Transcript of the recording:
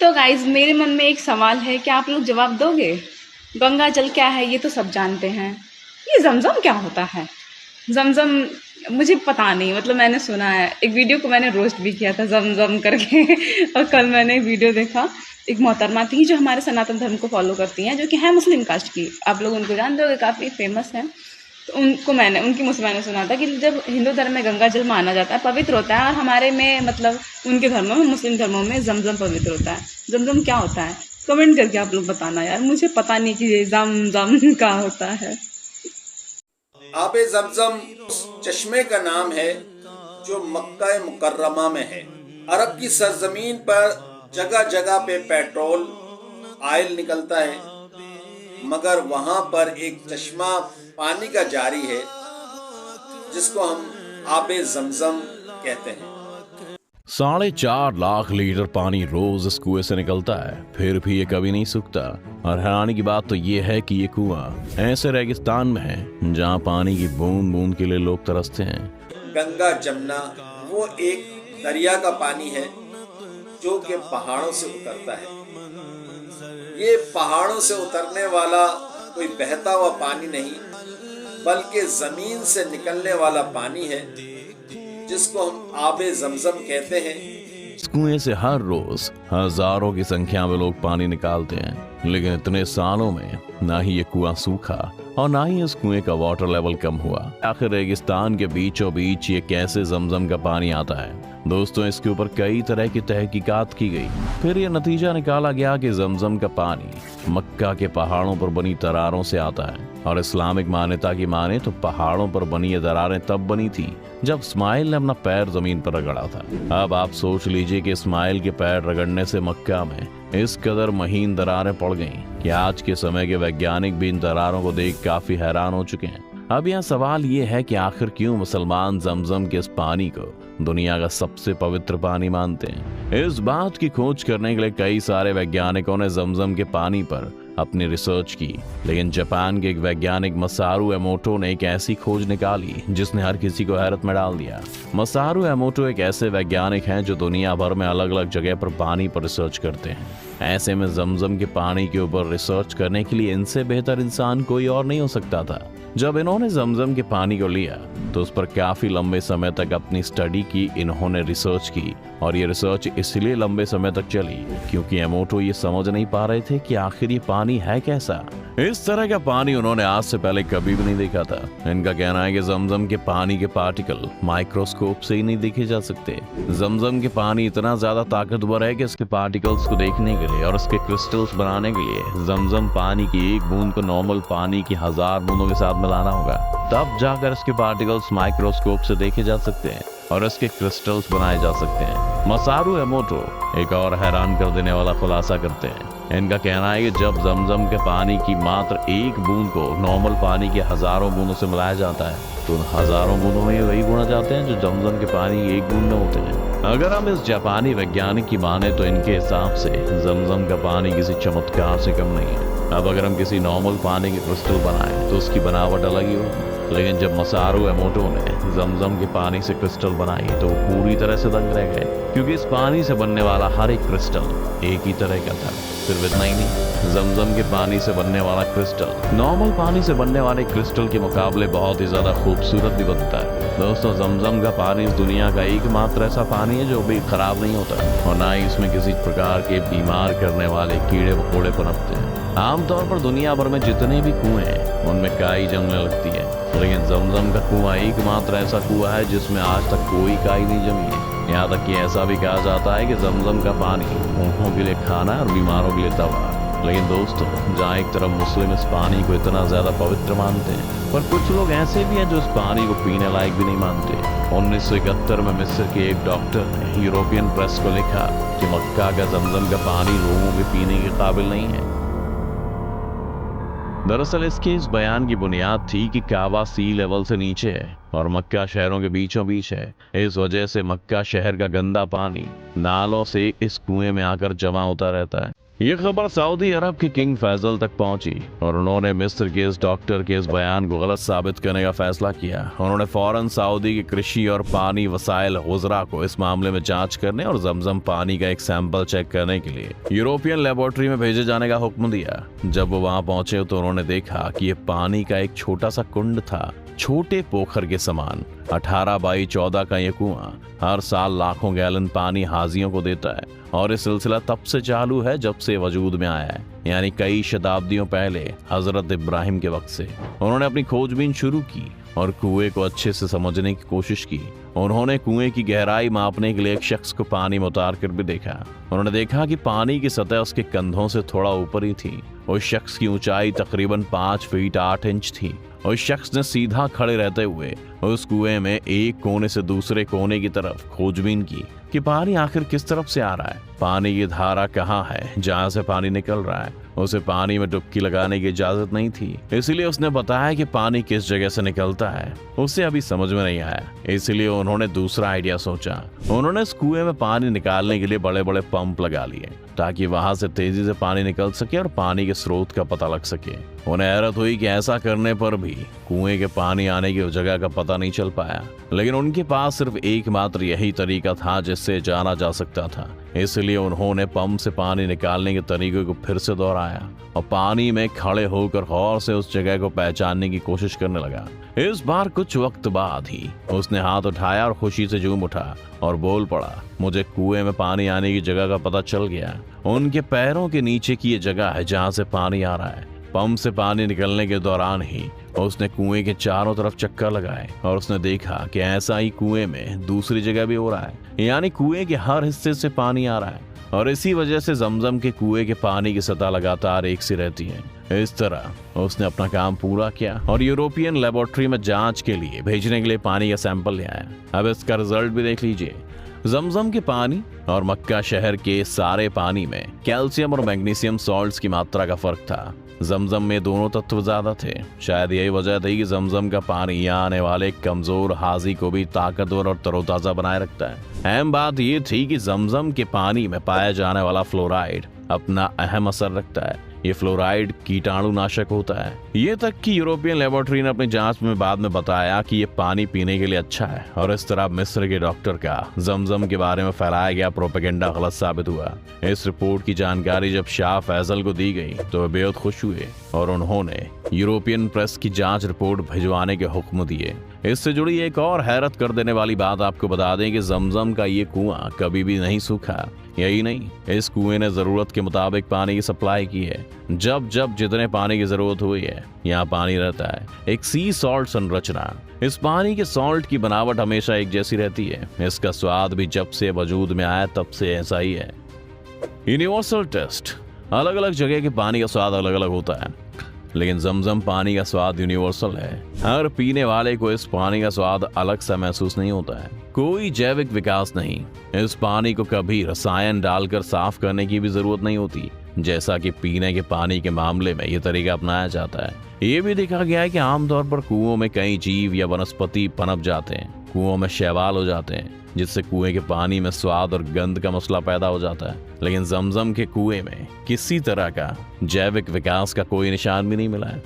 तो गाइज मेरे मन में एक सवाल है, क्या आप लोग जवाब दोगे? गंगा जल क्या है ये तो सब जानते हैं, ये जमजम क्या होता है? जमजम मुझे पता नहीं, मतलब मैंने सुना है, एक वीडियो को मैंने रोस्ट भी किया था जमजम करके और कल मैंने एक वीडियो देखा, एक मोहतरमा थी जो हमारे सनातन धर्म को फॉलो करती हैं, जो कि है मुस्लिम कास्ट की, आप लोग उनको जानते होंगे, काफ़ी फेमस हैं। तो उनको मैंने उनकी मुझसे मैंने सुना था कि जब हिंदू धर्म में गंगा जल माना जाता है पवित्र होता है, और हमारे में मतलब उनके धर्मों में, मुस्लिम धर्मों में जमजम पवित्र होता है। जमजम क्या होता है? कमेंट करके आप लोग बताना यार, मुझे पता नहीं कि ये जमजम क्या होता है। आबे जमजम उस चश्मे का नाम है जो मक्का मुकर्रमा में है। अरब की सरजमीन पर जगह जगह पे पेट्रोल ऑयल निकलता है, मगर वहां पर एक चश्मा पानी का जारी है जिसको हम आबे जमजम कहते हैं। 4.5 लाख लीटर पानी रोज इस कुएं से निकलता है, फिर भी ये कभी नहीं सूखता। और हैरानी की बात तो ये है कि ये कुआं ऐसे रेगिस्तान में है जहाँ पानी की बूंद बूंद के लिए लोग तरसते हैं। गंगा जमुना वो एक दरिया का पानी है जो कि पहाड़ों से उतरता है। ये पहाड़ों से उतरने वाला कोई बहता हुआ पानी नहीं, बल्कि जमीन से निकलने वाला पानी है जिसको हम आबे जमजम कहते हैं। इस कुएं से हर रोज हजारों की संख्या में लोग पानी निकालते हैं, लेकिन इतने सालों में ना ही ये कुआं सूखा और ना ही इस कुएं का वाटर लेवल कम हुआ। आखिर रेगिस्तान के बीचों बीच ये कैसे जमजम का पानी आता है? दोस्तों, इसके ऊपर कई तरह की तहकीकात की गई, फिर ये नतीजा निकाला गया कि जमजम का पानी मक्का के पहाड़ों पर बनी दरारों से आता है। और इस्लामिक मान्यता की माने तो पहाड़ों पर बनी ये दरारें तब बनी थी जब इस्माइल ने अपना पैर जमीन पर रगड़ा था। अब आप सोच लीजिए कि इस्माइल के पैर रगड़ने से मक्का में इस कदर महीन दरारें पड़ गईं कि आज के समय के वैज्ञानिक भी इन दरारों को देख काफी हैरान हो चुके हैं। अब यहाँ सवाल ये है कि आखिर क्यों मुसलमान जमजम के इस पानी को दुनिया का सबसे पवित्र पानी मानते हैं? इस बात की खोज करने के लिए कई सारे वैज्ञानिकों ने जमजम के पानी पर अपनी रिसर्च की, लेकिन जापान के एक वैज्ञानिक मसारू एमोटो ने एक ऐसी खोज निकाली जिसने हर किसी को हैरत में डाल दिया। मसारू एमोटो एक ऐसे वैज्ञानिक हैं जो दुनिया भर में अलग अलग जगह पर पानी पर रिसर्च करते हैं। ऐसे में जमजम के पानी के ऊपर रिसर्च करने के लिए इनसे बेहतर इंसान कोई और नहीं हो सकता था। जब इन्होंने जमजम के पानी को लिया तो उस पर काफी लंबे समय तक अपनी स्टडी की, इन्होंने रिसर्च की, और ये रिसर्च इसलिए लंबे समय तक चली क्योंकि एमोटो ये समझ नहीं पा रहे थे कि आखिर ये पानी है कैसा। इस तरह का पानी उन्होंने आज से पहले कभी भी नहीं देखा था। इनका कहना है कि जमजम के पानी के पार्टिकल माइक्रोस्कोप से ही नहीं देखे जा सकते। जमजम के पानी इतना ज्यादा ताकतवर है कि इसके पार्टिकल्स को देखने के लिए और इसके क्रिस्टल्स बनाने के लिए जमजम पानी की एक बूंद को नॉर्मल पानी की 1000 बूंदों के साथ मिलाना होगा, तब जाकर इसके पार्टिकल्स माइक्रोस्कोप से देखे जा सकते हैं और इसके क्रिस्टल्स बनाए जा सकते हैं। मसारू एमोटो एक और हैरान कर देने वाला खुलासा करते हैं। इनका कहना है कि जब जमजम के पानी की मात्र एक बूंद को नॉर्मल पानी के हजारों बूंदों से मिलाया जाता है तो उन हजारों बूंदों में वही गुण आ जाते हैं जो जमजम के पानी की एक बूंद में होते हैं। अगर हम इस जापानी वैज्ञानिक की माने तो इनके हिसाब से जमजम का पानी किसी चमत्कार से कम नहीं है। अब अगर हम किसी नॉर्मल पानी के क्रिस्टल बनाएं तो उसकी बनावट अलग ही होगी, लेकिन जब मसारू एमोटो ने जमजम के पानी से क्रिस्टल बनाई तो वो पूरी तरह से दंग रह गए, क्योंकि इस पानी से बनने वाला हर एक क्रिस्टल एक ही तरह का था। सिर्फ इतना ही नहीं, जमजम के पानी से बनने वाला क्रिस्टल नॉर्मल पानी से बनने वाले क्रिस्टल के मुकाबले बहुत ही ज्यादा खूबसूरत भी बनता है। दोस्तों, जमजम का पानी इस दुनिया का एकमात्र ऐसा पानी है जो भी खराब नहीं होता और ना ही इसमें किसी प्रकार के बीमार करने वाले कीड़े मकोड़े पनपते हैं। आमतौर पर दुनिया भर में जितने भी कुएं हैं उनमें काई जमने लगती है, लेकिन जमजम का कुआं एकमात्र ऐसा कुआं है जिसमें आज तक कोई काई नहीं जमी है। यहाँ तक कि ऐसा भी कहा जाता है कि जमजम का पानी ऊँटों के लिए खाना और बीमारों के लिए दवा। लेकिन दोस्तों, जहाँ एक तरफ मुस्लिम इस पानी को इतना ज्यादा पवित्र मानते हैं, पर कुछ लोग ऐसे भी हैं जो इस पानी को पीने लायक भी नहीं मानते। 1971 में मिस्र के एक डॉक्टर ने यूरोपियन प्रेस को लिखा कि मक्का का जमजम का पानी लोगों के पीने के काबिल नहीं है। दरअसल इसके इस बयान की बुनियाद थी कि काबा सी लेवल से नीचे है और मक्का शहरों के बीचों बीच है। इस वजह से मक्का शहर का गंदा पानी नालों से इस कुएं में आकर जमा होता रहता है। ये खबर सऊदी अरब के किंग फैसल तक पहुंची और उन्होंने मिस्र के इस डॉक्टर के इस बयान को गलत साबित करने का फैसला किया। उन्होंने फौरन सऊदी के कृषि और पानी वसाइल वज़रा को इस मामले में जांच करने और जमजम पानी का एक सैंपल चेक करने के लिए यूरोपियन लेबोरेटरी में भेजे जाने का हुक्म दिया। जब वो वहां पहुंचे तो उन्होंने देखा कि ये पानी का एक छोटा सा कुंड था, छोटे पोखर के समान। 18 बाई 14 का ये कुआं हर साल लाखों गैलन पानी हाजियों को देता है और ये सिलसिला तब से चालू है जब से वजूद में आया है, यानी कई शताब्दियों पहले हजरत इब्राहिम के वक्त से। उन्होंने अपनी खोजबीन शुरू की और कुएं को अच्छे से समझने की कोशिश की। उन्होंने कुएं की गहराई मापने के लिए एक शख्स को पानी में उतार कर भी देखा। उन्होंने देखा कि पानी की सतह उसके कंधों से थोड़ा ऊपर ही थी। उस शख्स की ऊंचाई तकरीबन 5 फीट 8 इंच थी। उस शख्स ने सीधा खड़े रहते हुए उस कुएं में एक कोने से दूसरे कोने की तरफ खोजबीन की कि पानी आखिर किस तरफ से आ रहा है, पानी की धारा कहाँ है जहाँ से पानी निकल रहा है। उसे पानी में डुबकी लगाने की इजाजत नहीं थी, इसलिए उसने बताया कि पानी किस जगह से निकलता है उसे अभी समझ में नहीं आया। इसलिए उन्होंने दूसरा आइडिया सोचा। उन्होंने इस कुएं में पानी निकालने के लिए बड़े बड़े पंप लगा लिए ताकि वहां से तेजी से पानी निकल सके और पानी के स्रोत का पता लग सके। उन्हें हैरत हुई कि ऐसा करने पर भी कुएं के पानी आने की जगह का पता नहीं चल पाया, लेकिन उनके पास सिर्फ एकमात्र यही तरीका था जिससे जाना जा सकता था। इसलिए उन्होंने पंप से पानी निकालने के तरीके को फिर से दोहराया और पानी में खड़े होकर गौर से उस जगह को पहचानने की कोशिश करने लगा। इस बार कुछ वक्त बाद ही उसने हाथ उठाया और खुशी से झूम उठा और बोल पड़ा, मुझे कुएं में पानी आने की जगह का पता चल गया। उनके पैरों के नीचे की ये जगह है जहाँ से पानी आ रहा है। पंप से पानी निकलने के दौरान ही उसने कुएं के चारों तरफ चक्कर लगाए और उसने देखा कि ऐसा ही कुएं में दूसरी जगह भी हो रहा है, यानी कुएं के हर हिस्से से पानी आ रहा है और इसी वजह से जमजम के कुएं के पानी की सतह लगातार एक सी रहती है। इस तरह उसने अपना काम पूरा किया और यूरोपियन लेबोरेटरी में जांच के लिए भेजने के लिए पानी का सैंपल ले आया। अब इसका रिजल्ट भी देख लीजिए। जमजम के पानी और मक्का शहर के सारे पानी में कैल्शियम और मैग्नीशियम सॉल्ट्स की मात्रा का फर्क था। जमजम में दोनों तत्व ज्यादा थे। शायद यही वजह थी कि जमजम का पानी यहाँ आने वाले कमजोर हाजी को भी ताकतवर और तरोताजा बनाए रखता है। अहम बात यह थी कि जमजम के पानी में पाया जाने वाला फ्लोराइड अपना अहम असर रखता है। ये फ्लोराइड कीटाणुनाशक होता है। ये तक कि यूरोपियन लेबोरेटरी ने अपनी जांच में बाद में बताया कि ये पानी पीने के लिए अच्छा है और इस तरह मिस्र के डॉक्टर का जमजम के बारे में फैलाया गया प्रोपेगेंडा गलत साबित हुआ। इस रिपोर्ट की जानकारी जब शाह फैसल को दी गई तो वे बेहद खुश हुए और उन्होंने यूरोपियन प्रेस की जांच रिपोर्ट भिजवाने के हुक्म दिए। इससे जुड़ी एक और हैरत कर देने वाली बात आपको बता दें कि जमजम का ये कुआं कभी भी नहीं सूखा। यही नहीं, इस कुएं ने जरूरत के मुताबिक पानी की सप्लाई की है। जब जब जितने पानी की जरूरत हुई है यहाँ पानी रहता है। एक सी सॉल्ट संरचना। इस पानी के सॉल्ट की बनावट हमेशा एक जैसी रहती है। इसका स्वाद भी जब से वजूद में आया तब से ऐसा ही है। Universal test. अलग अलग जगह के पानी का स्वाद अलग अलग होता है, लेकिन जमजम पानी का स्वाद यूनिवर्सल है। हर पीने वाले को इस पानी का स्वाद अलग सा महसूस नहीं होता है। कोई जैविक विकास नहीं। इस पानी को कभी रसायन डालकर साफ करने की भी जरूरत नहीं होती, जैसा कि पीने के पानी के मामले में यह तरीका अपनाया जाता है। ये भी देखा गया है कि आमतौर पर कुओं में कई जीव या वनस्पति पनप जाते हैं, कुओं में शैवाल हो जाते हैं, जिससे कुएं के पानी में स्वाद और गंध का मसला पैदा हो जाता है। लेकिन जमजम के कुएं में किसी तरह का जैविक विकास का कोई निशान भी नहीं मिला है।